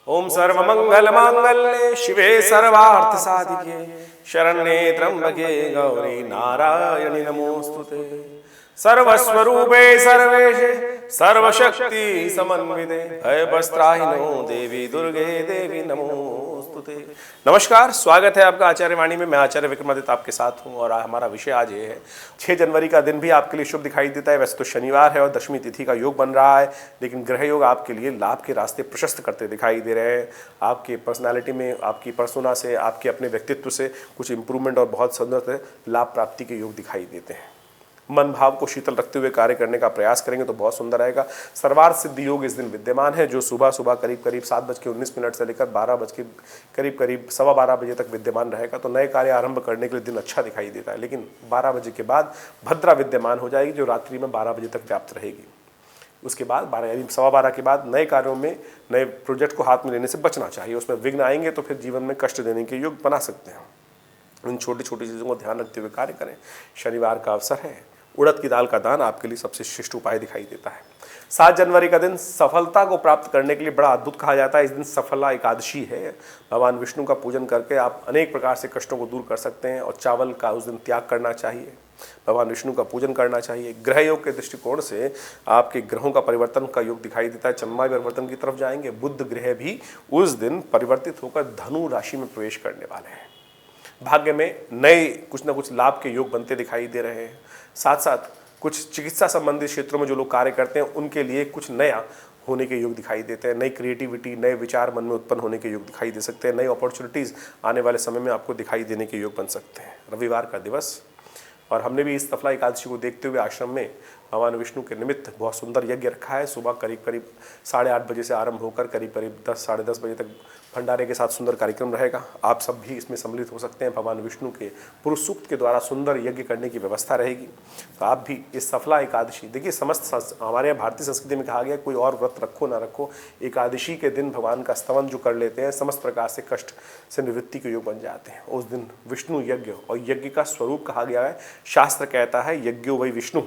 ओम सर्वमंगल मांगल्ये शिवे सर्वार्थ साधिके शरण्ये त्र्यंबके गौरी नारायणि नमोस्तुते। सर्वस्वरूपे सर्वेशे सर्वशक्ति समन्विते भयवस्त्राहिनो देवी दुर्गे देवी नमोस्तुते। नमस्कार, स्वागत है आपका आचार्य वाणी में। मैं आचार्य विक्रमादित्य आपके साथ हूं और हमारा विषय आज ये है 6 जनवरी का दिन भी आपके लिए शुभ दिखाई देता है। वैसे तो शनिवार है और दशमी तिथि का योग बन रहा है, लेकिन ग्रह योग आपके लिए लाभ के रास्ते प्रशस्त करते दिखाई दे रहे हैं। आपके पर्सनालिटी में, आपकी पर्सोना से, आपके अपने व्यक्तित्व से कुछ इंप्रूवमेंट और बहुत सुंदर लाभ प्राप्ति के योग दिखाई देते हैं। मन भाव को शीतल रखते हुए कार्य करने का प्रयास करेंगे तो बहुत सुंदर रहेगा। सर्वार्थ सिद्धि योग इस दिन विद्यमान है, जो सुबह करीब 7:19 से लेकर 12 करीब 12:15 बजे तक विद्यमान रहेगा। तो नए कार्य आरंभ करने के लिए दिन अच्छा दिखाई देता है, लेकिन 12 बजे के बाद भद्रा विद्यमान हो जाएगी, जो रात्रि में 12 बजे तक व्याप्त रहेगी। उसके बाद 12 के बाद नए कार्यों में, नए प्रोजेक्ट को हाथ में लेने से बचना चाहिए। उसमें विघ्न आएंगे तो फिर जीवन में कष्ट देने के योग बना सकते हैं। इन छोटी छोटी चीज़ों को ध्यान रखते हुए कार्य करें। शनिवार का अवसर है, उड़द की दाल का दान आपके लिए सबसे श्रेष्ठ उपाय दिखाई देता है। 7 जनवरी का दिन सफलता को प्राप्त करने के लिए बड़ा अद्भुत कहा जाता है। इस दिन सफला एकादशी है। भगवान विष्णु का पूजन करके आप अनेक प्रकार से कष्टों को दूर कर सकते हैं और चावल का उस दिन त्याग करना चाहिए। भगवान विष्णु का पूजन करना चाहिए। ग्रह योग के दृष्टिकोण से आपके ग्रहों का परिवर्तन का योग दिखाई देता है। चंद्रमा परिवर्तन की तरफ जाएंगे। बुध ग्रह भी उस दिन परिवर्तित होकर धनु राशि में प्रवेश करने वाले हैं। भाग्य में नए कुछ न कुछ लाभ के योग बनते दिखाई दे रहे हैं। साथ साथ कुछ चिकित्सा संबंधित क्षेत्रों में जो लोग कार्य करते हैं उनके लिए कुछ नया होने के योग दिखाई देते हैं। नई क्रिएटिविटी, नए विचार मन में उत्पन्न होने के योग दिखाई दे सकते हैं। नई अपॉर्चुनिटीज़ आने वाले समय में आपको दिखाई देने के योग बन सकते हैं। रविवार का दिवस, और हमने भी इस सफला एकादशी को देखते हुए आश्रम में भगवान विष्णु के निमित्त बहुत सुंदर यज्ञ रखा है। सुबह करीब 8:30 बजे से आरंभ होकर करीब 10 साढ़े 10 बजे तक भंडारे के साथ सुंदर कार्यक्रम रहेगा। आप सब भी इसमें सम्मिलित हो सकते हैं। भगवान विष्णु के पुरुष सूक्त के द्वारा सुंदर यज्ञ करने की व्यवस्था रहेगी। तो आप भी इस सफला एकादशी, देखिए समस्त हमारे यहाँ भारतीय संस्कृति में कहा गया कोई और व्रत रखो ना रखो, एकादशी के दिन भगवान का स्तवन जो कर लेते हैं समस्त प्रकार से कष्ट से निवृत्ति के योग बन जाते हैं। उस दिन विष्णु यज्ञ, और यज्ञ का स्वरूप कहा गया है, शास्त्र कहता है यज्ञो वै विष्णु।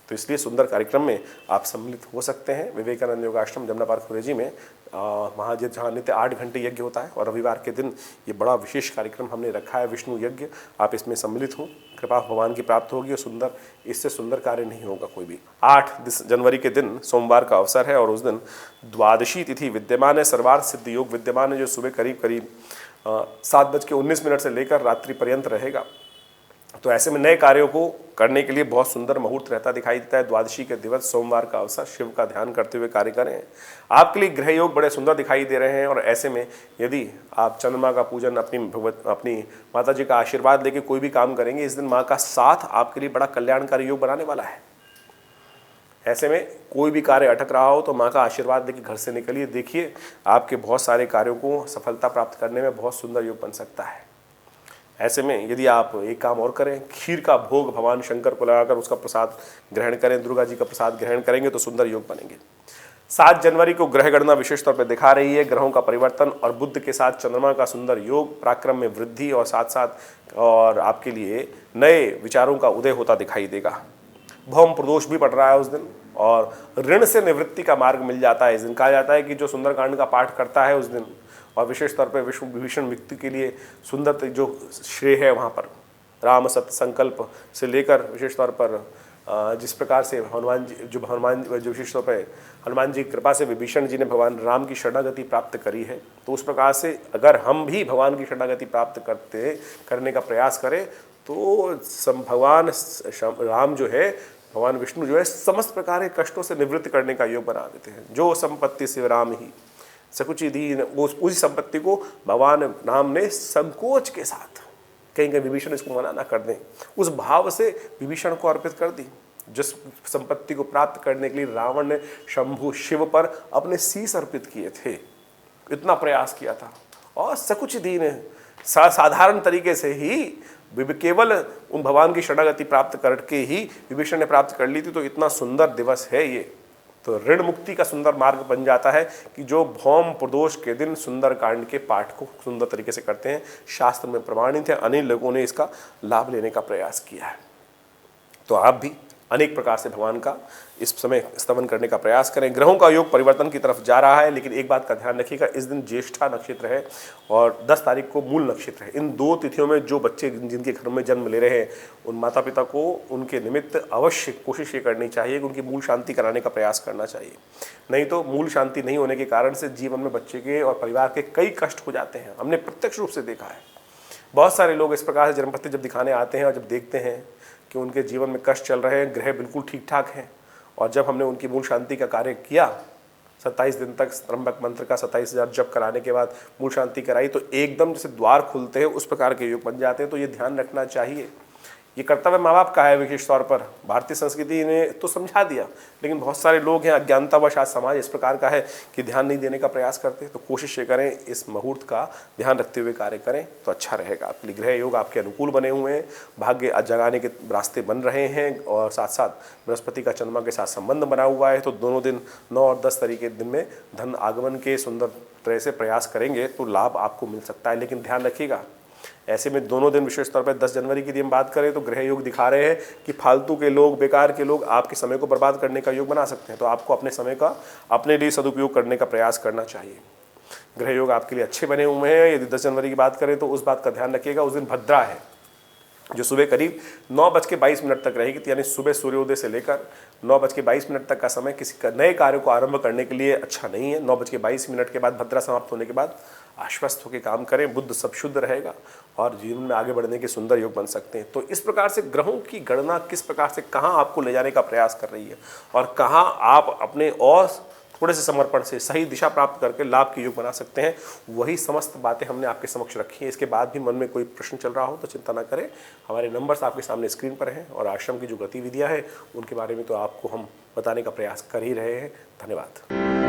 तो इसलिए सुंदर कार्यक्रम में आप सम्मिलित हो सकते हैं। विवेकानंद योगाश्रम जमुना पार्क खुरेजी में वहाँ जहाँ नित्य 8 घंटे यज्ञ होता है, और रविवार के दिन ये बड़ा विशेष कार्यक्रम हमने रखा है, विष्णु यज्ञ। आप इसमें सम्मिलित हो, कृपा भगवान की प्राप्त होगी और सुंदर, इससे सुंदर कार्य नहीं होगा कोई भी। 8 जनवरी के दिन सोमवार का अवसर है और उस दिन द्वादशी तिथि विद्यमान है। सर्वार्थ सिद्धि योग विद्यमान है, जो सुबह करीब 7:19 से लेकर रात्रि पर्यंत रहेगा। तो ऐसे में नए कार्यों को करने के लिए बहुत सुंदर मुहूर्त रहता दिखाई देता है। द्वादशी के दिवस सोमवार का अवसर, शिव का ध्यान करते हुए कार्य करें। आपके लिए ग्रह योग बड़े सुंदर दिखाई दे रहे हैं, और ऐसे में यदि आप चंद्रमा का पूजन, अपनी माता जी का आशीर्वाद लेके कोई भी काम करेंगे, इस दिन माँ का साथ आपके लिए बड़ा कल्याणकारी योग बनाने वाला है। ऐसे में कोई भी कार्य अटक रहा हो तो माँ का आशीर्वाद लेके घर से निकलिए। देखिए आपके बहुत सारे कार्यों को सफलता प्राप्त करने में बहुत सुंदर योग बन सकता है। ऐसे में यदि आप एक काम और करें, खीर का भोग भगवान शंकर को लगाकर उसका प्रसाद ग्रहण करें, दुर्गा जी का प्रसाद ग्रहण करेंगे तो सुंदर योग बनेंगे। 7 जनवरी को ग्रह गणना विशेष तौर पर दिखा रही है। ग्रहों का परिवर्तन और बुध के साथ चंद्रमा का सुंदर योग, पराक्रम में वृद्धि और साथ साथ और आपके लिए नए विचारों का उदय होता दिखाई देगा। भौम प्रदोष भी पड़ रहा है उस दिन, और ऋण से निवृत्ति का मार्ग मिल जाता है। इस दिन कहा जाता है कि जो सुंदरकांड का पाठ करता है उस दिन, और विशेष तौर पर विभीषण व्यक्ति के लिए सुंदर जो श्रेय है वहाँ पर राम सत्य संकल्प से लेकर विशेष तौर पर जिस प्रकार से हनुमान जी विशेष तौर पर हनुमान जी की कृपा से विभीषण जी ने भगवान राम की शरणागति प्राप्त करी है, तो उस प्रकार से अगर हम भी भगवान की शरणागति प्राप्त करने का प्रयास करें तो भगवान राम जो है, भगवान विष्णु जो है, समस्त प्रकार के कष्टों से निवृत्त करने का योग बना देते हैं। जो संपत्ति शिव राम ही सकुची दीन, उस संपत्ति को भगवान राम ने संकोच के साथ, कहीं विभीषण इसको मना ना कर दें, उस भाव से विभीषण को अर्पित कर दी। जिस संपत्ति को प्राप्त करने के लिए रावण ने शंभु शिव पर अपने शीश अर्पित किए थे, इतना प्रयास किया था, और सकुच दीन साधारण तरीके से ही केवल उन भगवान की शरणागति प्राप्त करके ही विभीषण ने प्राप्त कर ली थी। तो इतना सुंदर दिवस है ये। तो ऋण मुक्ति का सुंदर मार्ग बन जाता है कि जो भौम प्रदोष के दिन सुंदर कांड के पाठ को सुंदर तरीके से करते हैं। शास्त्र में प्रमाणित है, अनेक लोगों ने इसका लाभ लेने का प्रयास किया है। तो आप भी अनेक प्रकार से भगवान का इस समय स्तवन करने का प्रयास करें। ग्रहों का योग परिवर्तन की तरफ जा रहा है, लेकिन एक बात का ध्यान रखिएगा, इस दिन ज्येष्ठा नक्षत्र है और 10 तारीख को मूल नक्षत्र है। इन 2 तिथियों में जो बच्चे जिनके घर में जन्म ले रहे हैं, उन माता पिता को उनके निमित्त अवश्य कोशिश ये करनी चाहिए कि उनकी मूल शांति कराने का प्रयास करना चाहिए। नहीं तो मूल शांति नहीं होने के कारण से जीवन में बच्चे के और परिवार के कई कष्ट हो जाते हैं। हमने प्रत्यक्ष रूप से देखा है। बहुत सारे लोग इस प्रकार से जन्मपत्ति जब दिखाने आते हैं और जब देखते हैं कि उनके जीवन में कष्ट चल रहे हैं, ग्रह बिल्कुल ठीक ठाक हैं, और जब हमने उनकी मूल शांति का कार्य किया, 27 दिन तक त्र्यंबक मंत्र का 27,000 जप कराने के बाद मूल शांति कराई, तो एकदम जैसे द्वार खुलते हैं उस प्रकार के योग बन जाते हैं। तो ये ध्यान रखना चाहिए। ये कर्तव्य माँ बाप का है विशेष तौर पर। भारतीय संस्कृति ने तो समझा दिया, लेकिन बहुत सारे लोग हैं अज्ञानतावश आज समाज इस प्रकार का है कि ध्यान नहीं देने का प्रयास करते। तो कोशिश ये करें इस मुहूर्त का ध्यान रखते हुए कार्य करें तो अच्छा रहेगा। आपके लिए ग्रह योग आपके अनुकूल बने हुए हैं, भाग्य जगाने के रास्ते बन रहे हैं, और साथ साथ बृहस्पति का चंद्रमा के साथ संबंध बना हुआ है। तो दोनों दिन 9 और 10 तारीख के दिन में धन आगमन के सुंदर तरह से प्रयास करेंगे तो लाभ आपको मिल सकता है। लेकिन ध्यान रखिएगा, ऐसे में दोनों दिन विशेष तौर पर 10 जनवरी की हम बात करें तो ग्रह योग दिखा रहे हैं कि फालतू के लोग, बेकार के लोग आपके समय को बर्बाद करने का योग बना सकते हैं। तो आपको अपने समय का अपने लिए सदुपयोग करने का प्रयास करना चाहिए। ग्रह योग आपके लिए अच्छे बने हुए हैं। यदि 10 जनवरी की बात करें तो उस बात का ध्यान रखिएगा, उस दिन भद्रा है जो सुबह करीब 9:22 तक रहेगी। यानी सुबह सूर्योदय से लेकर 9:22 तक का समय किसी नए कार्य को आरंभ करने के लिए अच्छा नहीं है। 9:22 के बाद भद्रा समाप्त होने के बाद आश्वस्त होकर काम करें, बुद्ध सब शुद्ध रहेगा और जीवन में आगे बढ़ने के सुंदर योग बन सकते हैं। तो इस प्रकार से ग्रहों की गणना किस प्रकार से कहाँ आपको ले जाने का प्रयास कर रही है और कहाँ आप अपने और थोड़े से समर्पण से सही दिशा प्राप्त करके लाभ के योग बना सकते हैं, वही समस्त बातें हमने आपके समक्ष रखी हैं। इसके बाद भी मन में कोई प्रश्न चल रहा हो तो चिंता ना करें, हमारे नंबर्स आपके सामने स्क्रीन पर हैं और आश्रम की जो गतिविधियां हैं उनके बारे में तो आपको हम बताने का प्रयास कर ही रहे हैं। धन्यवाद।